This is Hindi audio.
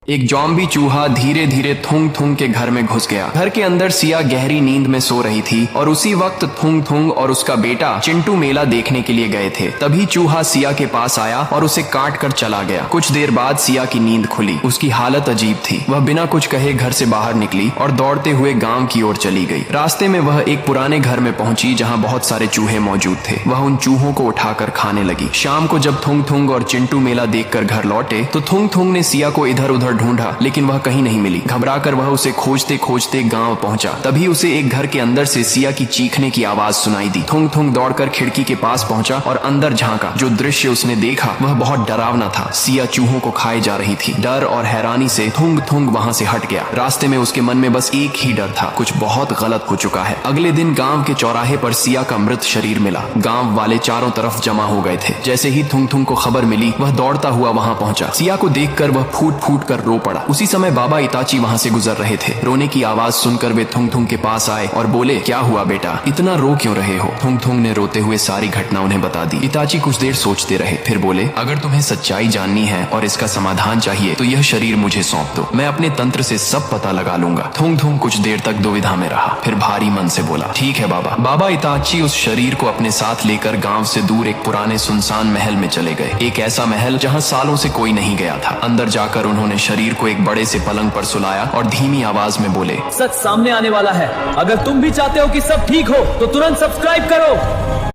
एक जॉम्बी चूहा धीरे धीरे थुंग थुंग के घर में घुस गया। घर के अंदर सिया गहरी नींद में सो रही थी और उसी वक्त थुंग थुंग और उसका बेटा चिंटू मेला देखने के लिए गए थे। तभी चूहा सिया के पास आया और उसे काट कर चला गया। कुछ देर बाद सिया की नींद खुली। उसकी हालत अजीब थी। वह बिना कुछ कहे घर से बाहर निकली और दौड़ते हुए गांव की ओर चली गई। रास्ते में वह एक पुराने घर में पहुंची जहां बहुत सारे चूहे मौजूद थे। वह उन चूहों को उठाकर खाने लगी। शाम को जब थुंग थुंग और चिंटू मेला देखकर घर लौटे तो थुंग थुंग ने सिया को इधर उधर ढूंढा, लेकिन वह कहीं नहीं मिली। घबराकर वह उसे खोजते खोजते गांव पहुंचा। तभी उसे एक घर के अंदर से सिया की चीखने की आवाज सुनाई दी। थुंग थुंग दौड़कर खिड़की के पास पहुंचा और अंदर झांका। जो दृश्य उसने देखा वह बहुत डरावना था। सिया चूहों को खाए जा रही थी। डर और हैरानी से थुंग थुंग वहां से हट गया। रास्ते में उसके मन में बस एक ही डर था, कुछ बहुत गलत हो चुका है। अगले दिन गांव के चौराहे पर सिया का मृत शरीर मिला। गांव वाले चारों तरफ जमा हो गए थे। जैसे ही थुंग थुंग को खबर मिली वह दौड़ता हुआ वहां पहुंचा। सिया को देखकर वह फूट फूट कर रो पड़ा। उसी समय बाबा इताची वहां से गुजर रहे थे। रोने की आवाज सुनकर वे थुंग थुंग के पास आए और बोले, क्या हुआ बेटा, इतना रो क्यों रहे हो? थुंग थुंग ने रोते हुए सारी घटना उन्हें बता दी। इताची कुछ देर सोचते रहे, फिर बोले, अगर तुम्हें सच्चाई जाननी है और इसका समाधान चाहिए तो यह शरीर मुझे सौंप दो। मैं अपने तंत्र से सब पता लगा लूंगा। थुंग थुंग कुछ देर तक दुविधा में रहा, फिर भारी मन से बोला, ठीक है बाबा। बाबा इताची उस शरीर को अपने साथ लेकर गांव से दूर एक पुराने सुनसान महल में चले गए। एक ऐसा महल जहां सालों से कोई नहीं गया था। अंदर जाकर उन्होंने शरीर को एक बड़े से पलंग पर सुलाया और धीमी आवाज में बोले, सच सामने आने वाला है। अगर तुम भी चाहते हो कि सब ठीक हो तो तुरंत सब्सक्राइब करो।